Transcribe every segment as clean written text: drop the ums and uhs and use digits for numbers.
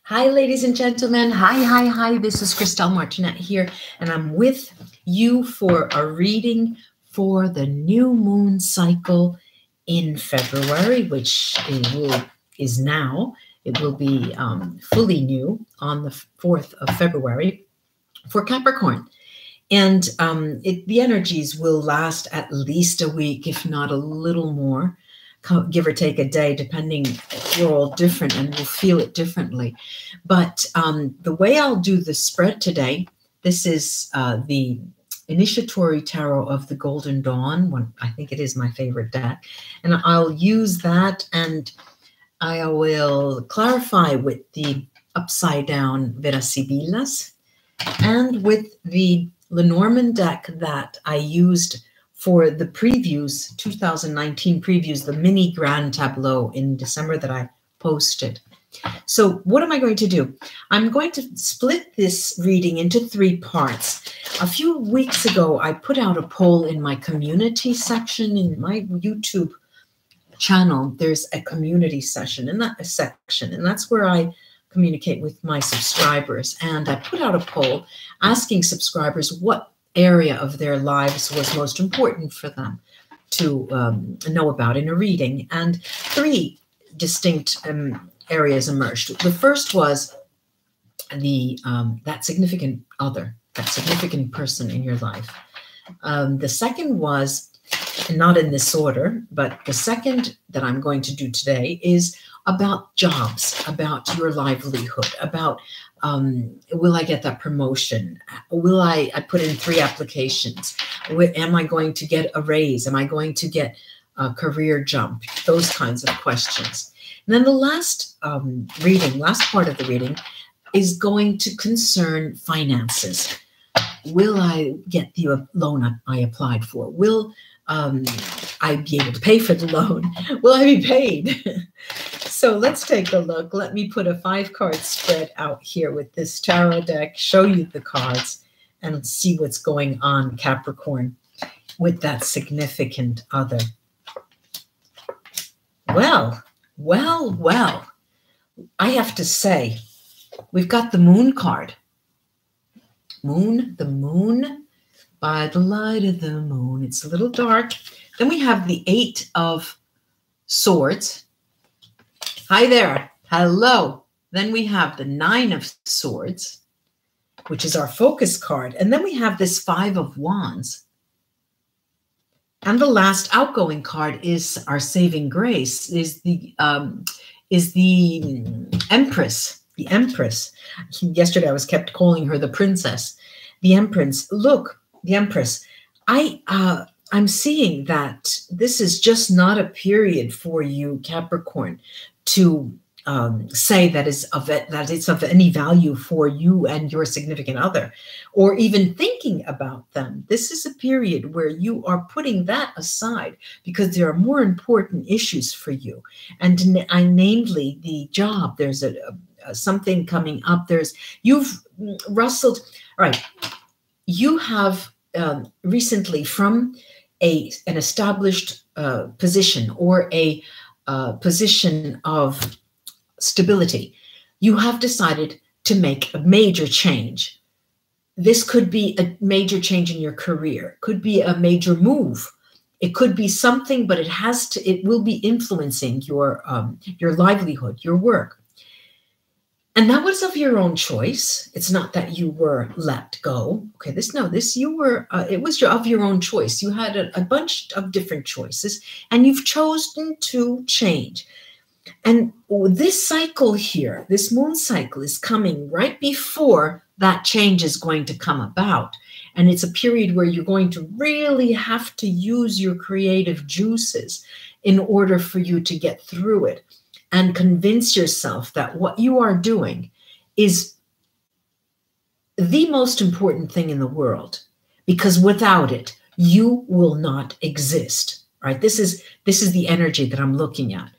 Hi, ladies and gentlemen. Hi. This is Christelle Martinette here, and I'm with you for a reading for the new moon cycle in February, which is now. It will be fully new on the 4th of February for Capricorn. And the energies will last at least a week, if not a little more, give or take a day, depending. We're all different and we'll feel it differently. But the way I'll do the spread today, this is the Initiatory Tarot of the Golden Dawn. I think it is my favorite deck. And I'll use that, and I will clarify with the upside down VERA SIBILLAs and with the LENORMAND deck that I used for the previews, 2019 previews, the mini grand tableau in December that I posted. So what am I going to do? I'm going to split this reading into 3 parts. A few weeks ago, I put out a poll in my community section in my YouTube channel. There's a community section, and that's where I communicate with my subscribers. And I put out a poll asking subscribers what area of their lives was most important for them to know about in a reading. And 3 distinct areas emerged. The first was that significant other, that significant person in your life. The second was, not in this order, but the second that I'm going to do today is about jobs, about your livelihood, about will I get that promotion? Will I put in 3 applications? Am I going to get a raise? Am I going to get a career jump? Those kinds of questions. And then the last part of the reading is going to concern finances. Will I get the loan I applied for? Will I be able to pay for the loan? Will I be paid? So let's take a look. Let me put a 5-card spread out here with this tarot deck, show you the cards, and see what's going on, Capricorn, with that significant other. Well, I have to say, we've got the moon card. The moon, by the light of the moon. It's a little dark. Then we have the 8 of Swords. Hi there. Hello. Then we have the 9 of Swords, which is our focus card. And then we have this 5 of Wands. And the last outgoing card is our saving grace, is the Empress. The Empress. Yesterday I was kept calling her the Princess. The Empress. Look, the Empress. I'm seeing that this is just not a period for you, Capricorn, to say that it's of any value for you and your significant other, or even thinking about them. This is a period where you are putting that aside because there are more important issues for you. And namely the job. There's something coming up. You've rustled. All right. You have recently, from an established position or a position of stability, you have decided to make a major change. This could be a major change in your career, could be a major move. It could be something, but it will be influencing your livelihood, your work. And that was of your own choice. It's not that you were let go. Okay, it was of your own choice. You had a bunch of different choices, and you've chosen to change. And this cycle here, this moon cycle, is coming right before that change is going to come about. And it's a period where you're going to really have to use your creative juices in order for you to get through it. And convince yourself that what you are doing is the most important thing in the world, because without it, you will not exist, right? This is the energy that I'm looking at.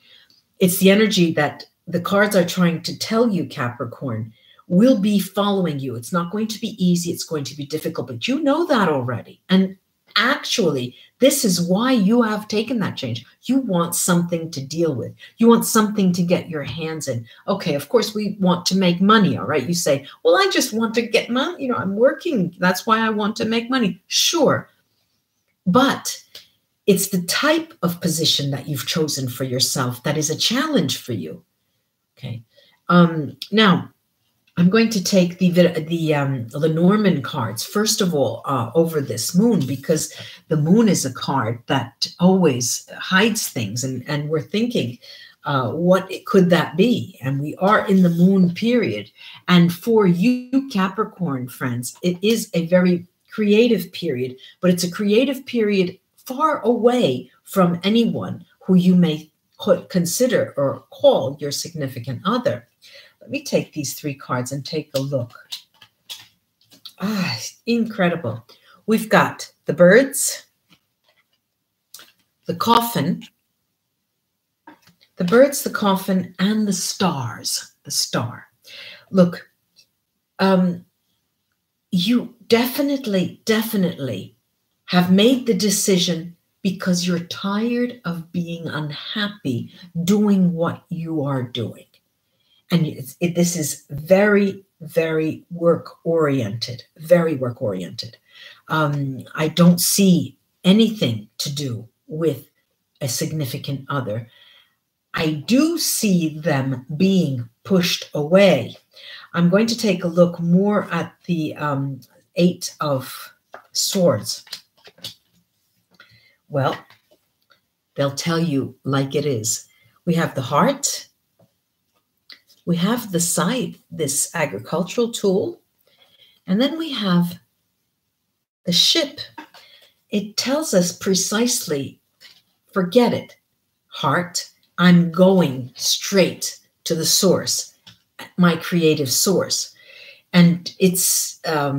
It's the energy that the cards are trying to tell you, Capricorn, will be following you. It's not going to be easy. It's going to be difficult, but you know that already. And actually, this is why you have taken that change. You want something to deal with. You want something to get your hands in. Okay, of course, we want to make money, all right? You say, well, I just want to get money. You know, I'm working. That's why I want to make money. Sure. But it's the type of position that you've chosen for yourself that is a challenge for you. Okay. Now, I'm going to take the Lenormand cards, first of all, over this moon, because the moon is a card that always hides things. And we're thinking, what could that be? And we are in the moon period. And for you, Capricorn friends, it is a very creative period, but it's a creative period far away from anyone who you may consider or call your significant other. Let me take these 3 cards and take a look. Incredible. We've got the birds, the coffin, the birds, the coffin, and the stars, the star. Look, you definitely have made the decision because you're tired of being unhappy doing what you are doing. And this is very, very work-oriented, very work-oriented. I don't see anything to do with a significant other. I do see them being pushed away. I'm going to take a look more at the 8 of Swords. Well, they'll tell you like it is. We have the heart. We have the scythe, this agricultural tool. And then we have the ship. It tells us precisely, forget it, heart. I'm going straight to the source, my creative source. And it's a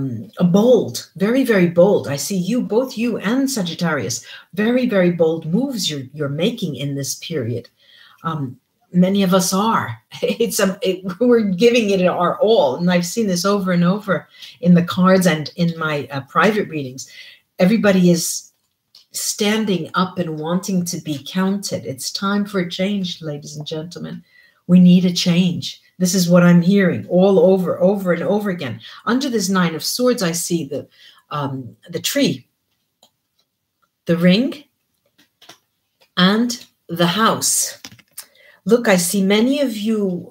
bold, very, very bold. I see you, both you and Sagittarius, very, very bold moves you're making in this period. Many of us are. We're giving it our all. And I've seen this over and over in the cards and in my private readings. Everybody is standing up and wanting to be counted. It's time for a change, ladies and gentlemen. We need a change. This is what I'm hearing all over and over again. Under this 9 of Swords, I see the tree, the ring, and the house. Look, I see many of you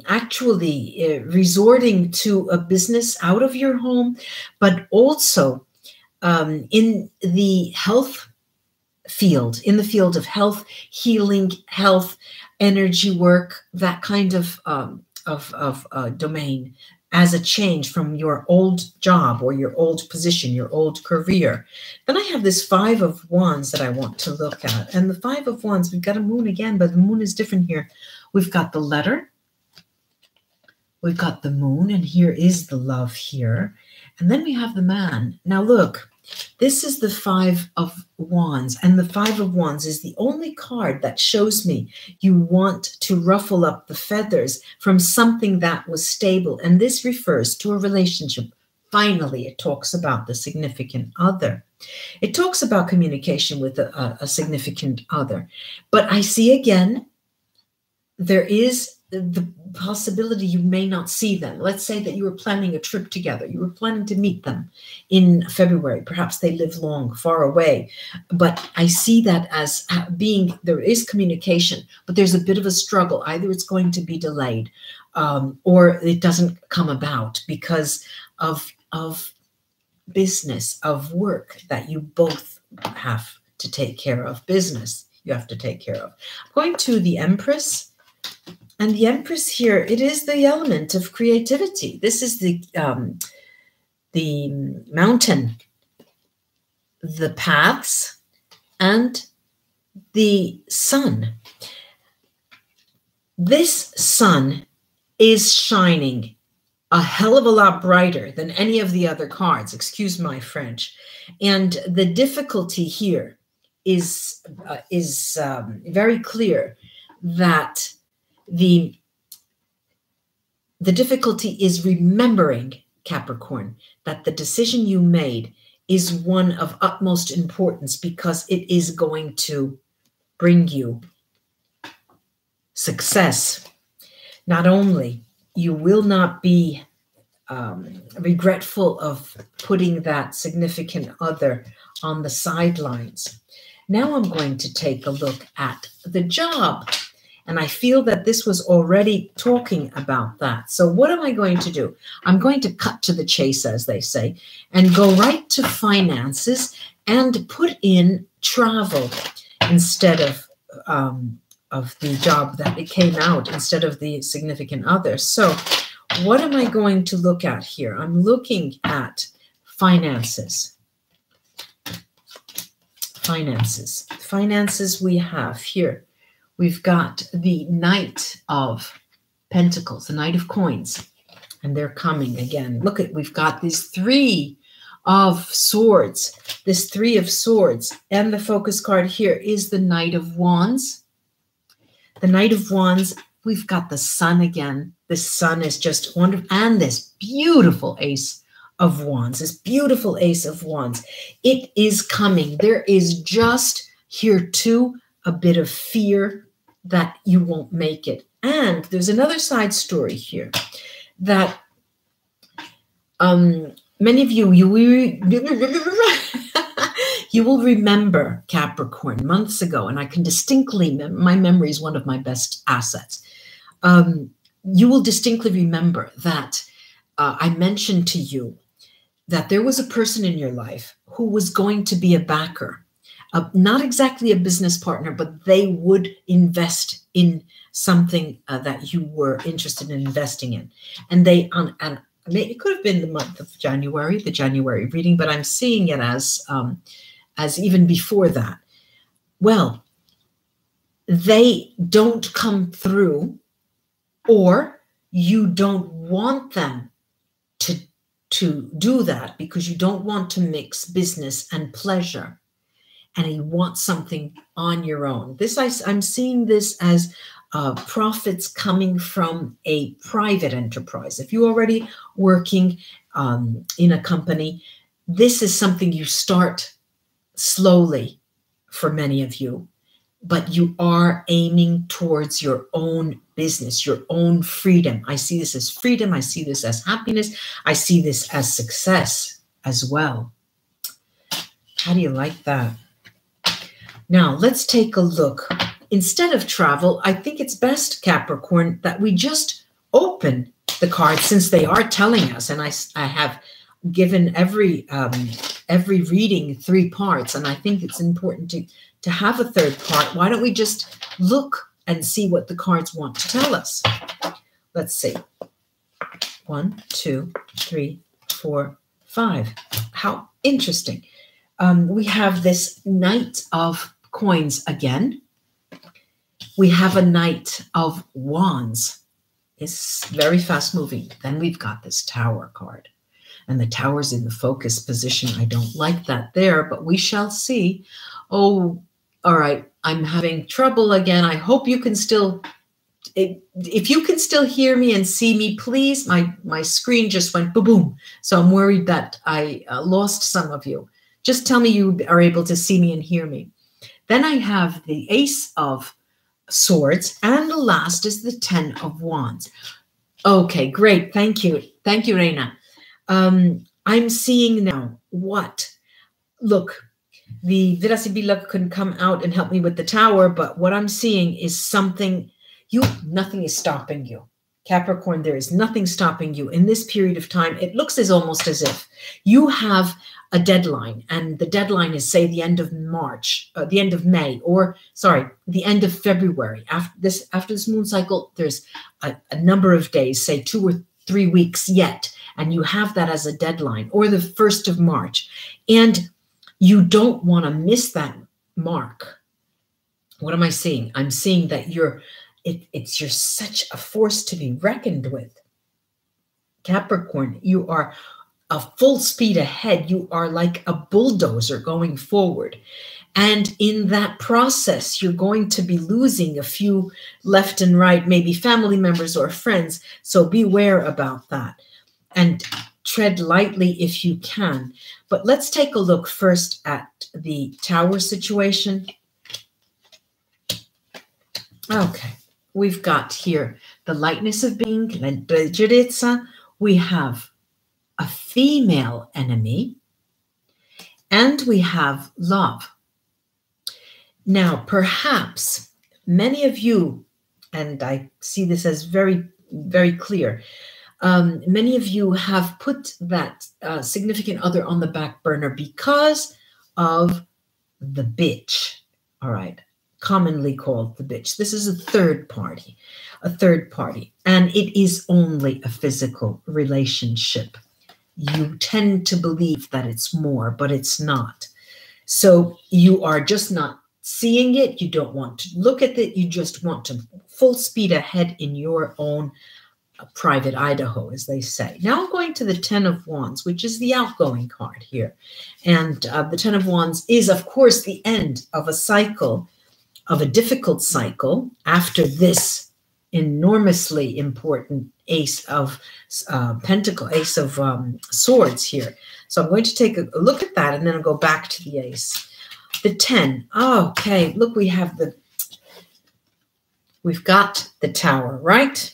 actually resorting to a business out of your home, but also in the health field, in the field of health, healing, health, energy work, that kind of domain, as a change from your old job or your old position, your old career. Then I have this 5 of Wands that I want to look at. And the 5 of Wands, we've got a moon again, but the moon is different here. We've got the letter. We've got the moon, and here is the love here. And then we have the man. Now look, this is the 5 of Wands, and the 5 of Wands is the only card that shows me you want to ruffle up the feathers from something that was stable, and this refers to a relationship. Finally, it talks about the significant other. It talks about communication with a significant other, but I see again, there is the possibility you may not see them. Let's say that you were planning a trip together. You were planning to meet them in February. Perhaps they live long, far away. But I see that as being, there is communication, but there's a bit of a struggle. Either it's going to be delayed or it doesn't come about because of business, of work that you both have to take care of. Business you have to take care of. I'm going to the Empress. And the Empress here, it is the element of creativity. This is the mountain, the paths, and the sun. This sun is shining a hell of a lot brighter than any of the other cards, excuse my French. And the difficulty here is very clear that the difficulty is remembering, Capricorn, that the decision you made is one of utmost importance because it is going to bring you success. Not only you will not be regretful of putting that significant other on the sidelines. Now I'm going to take a look at the job. And I feel that this was already talking about that. So what am I going to do? I'm going to cut to the chase, as they say, and go right to finances and put in travel instead of the job that it came out, instead of the significant other. So what am I going to look at here? I'm looking at finances. Finances. Finances we have here. We've got the Knight of Pentacles, the Knight of Coins, and they're coming again. Look at, we've got these Three of Swords, this Three of Swords, and the focus card here is the Knight of Wands. The Knight of Wands, we've got the Sun again. The Sun is just wonderful, and this beautiful Ace of Wands, this beautiful Ace of Wands. It is coming. There is just here too a bit of fear that you won't make it. And there's another side story here that many of you will remember, Capricorn, months ago, and I can distinctly, my memory is one of my best assets. You will distinctly remember that I mentioned to you that there was a person in your life who was going to be a backer. Not exactly a business partner, but they would invest in something that you were interested in investing in. And they, and it could have been the month of January, the January reading, but I'm seeing it as even before that. Well, they don't come through, or you don't want them to do that because you don't want to mix business and pleasure. And you want something on your own. I'm seeing this as profits coming from a private enterprise. If you're already working in a company, this is something you start slowly for many of you, but you are aiming towards your own business, your own freedom. I see this as freedom. I see this as happiness. I see this as success as well. How do you like that? Now, let's take a look. Instead of travel, I think it's best, Capricorn, that we just open the cards since they are telling us. And I have given every reading 3 parts, and I think it's important to have a 3rd part. Why don't we just look and see what the cards want to tell us? Let's see. 1, 2, 3, 4, 5. How interesting. We have this Knight of Coins again. We have a Knight of Wands. It's very fast moving. Then we've got this Tower card. And the Tower's in the focus position. I don't like that there, but we shall see. Oh, all right. I'm having trouble again. I hope you can still, if you can still hear me and see me, please. My screen just went boom. So I'm worried that I lost some of you. Just tell me you are able to see me and hear me. Then I have the Ace of Swords, and the last is the 10 of Wands. Okay, great. Thank you. Thank you, Reina. I'm seeing now what? Look, the Vera Sibilla can come out and help me with the Tower, but what I'm seeing is something, nothing is stopping you. Capricorn, there is nothing stopping you in this period of time. It looks almost as if you have a deadline, and the deadline is, say, the end of March, the end of May, or sorry, the end of February. After this moon cycle, there's a number of days, say 2 or 3 weeks yet, and you have that as a deadline, or the 1st of March, and you don't want to miss that mark. What am I seeing? I'm seeing that you're such a force to be reckoned with. Capricorn, you are a full speed ahead. You are like a bulldozer going forward. And in that process, you're going to be losing a few left and right, maybe family members or friends. So beware about that and tread lightly if you can. But let's take a look first at the Tower situation. Okay, we've got here the lightness of being, leggerezza. We have a female enemy, and we have love. Now, perhaps many of you, and I see this as very, very clear, many of you have put that significant other on the back burner because of the bitch, all right, commonly called the bitch. This is a third party, and it is only a physical relationship. You tend to believe that it's more, but it's not. So you are just not seeing it. You don't want to look at it. You just want to full speed ahead in your own private Idaho, as they say. Now I'm going to the Ten of Wands, which is the outgoing card here. And the Ten of Wands is, of course, the end of a cycle, of a difficult cycle after this enormously important Ace of Pentacle, Ace of Swords here. So I'm going to take a look at that, and then I'll go back to the Ace. The 10. Oh, okay, look, we've got the Tower, right?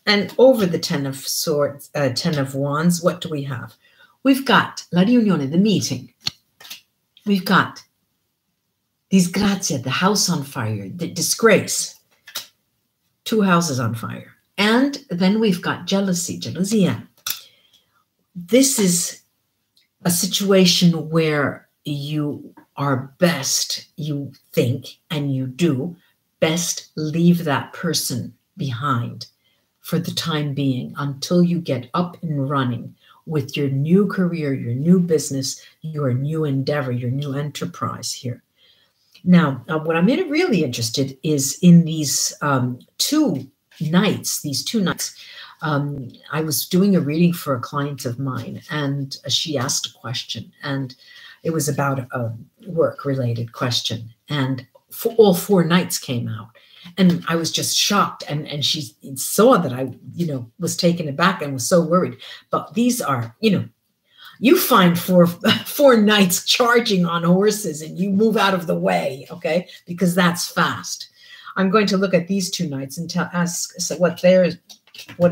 And over the Ten of Swords, Ten of Wands, what do we have? We've got la riunione, the meeting. We've got disgrazia, the house on fire, the disgrace. 2 houses on fire. And then we've got jealousy, jealousy. This is a situation where you are best, you think, and you do, best leave that person behind for the time being until you get up and running with your new career, your new business, your new endeavor, your new enterprise here. Now, what I'm really interested is in these two nights. I was doing a reading for a client of mine, and she asked a question, and it was about a work-related question, and all 4 nights came out. And I was just shocked, and she saw that I, was taken aback and was so worried. But these are, you find four knights charging on horses and you move out of the way, okay? Because that's fast. I'm going to look at these 2 knights and ask what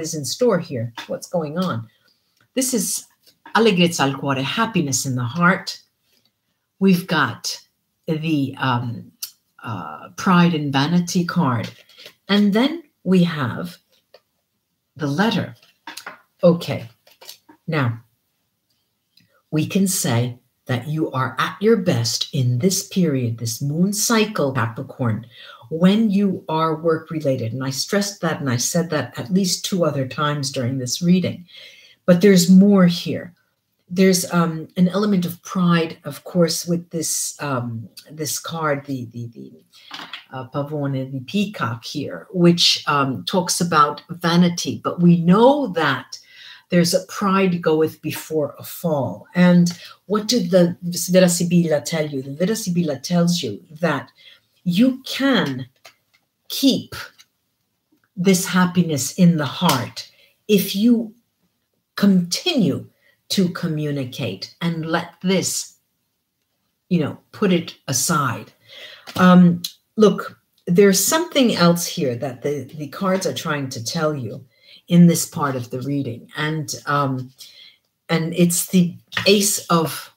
is in store here, what's going on. This is allegrezza al cuore, happiness in the heart. We've got the pride and vanity card. And then we have the letter. Okay, now we can say that you are at your best in this period, this moon cycle, Capricorn, when you are work-related. And I stressed that, and I said that at least 2 other times during this reading. But there's more here. There's an element of pride, of course, with this this card, the pavone, the peacock here, which talks about vanity. But we know that there's a pride goeth before a fall. And what did the VERA SIBILLA tell you? The VERA SIBILLA tells you that you can keep this happiness in the heart if you continue to communicate and let this, put it aside. Look, there's something else here that the cards are trying to tell you in this part of the reading. And it's the Ace of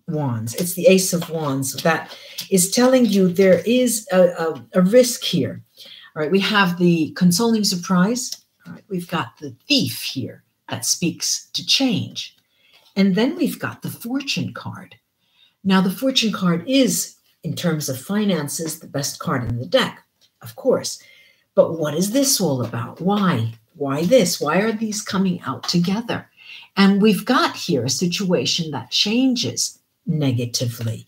Wands. It's the Ace of Wands that is telling you there is a risk here. All right, we have the consoling surprise. All right, we've got the thief here that speaks to change. And then we've got the fortune card. Now, the fortune card is, in terms of finances, the best card in the deck, of course. But what is this all about? Why? Why this? Why are these coming out together? And we've got here a situation that changes negatively.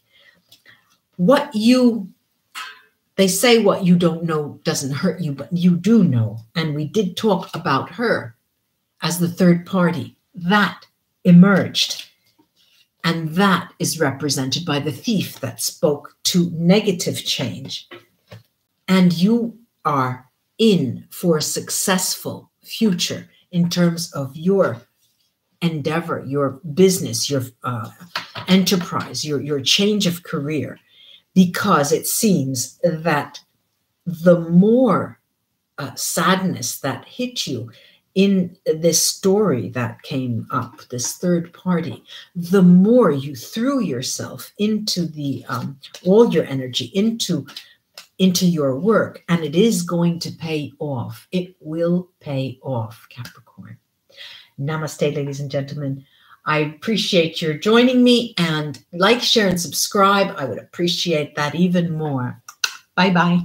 They say what you don't know doesn't hurt you, but you do know. And we did talk about her as the third party. That emerged. And that is represented by the thief that spoke to negative change. And you are in for a successful future in terms of your endeavor, your business, your enterprise, your change of career, because it seems that the more sadness that hit you in this story that came up, this third party, the more you threw yourself into the all your energy into your work, and it is going to pay off. It will pay off, Capricorn. Namaste, ladies and gentlemen. I appreciate your joining me, and like, share, and subscribe. I would appreciate that even more. Bye-bye.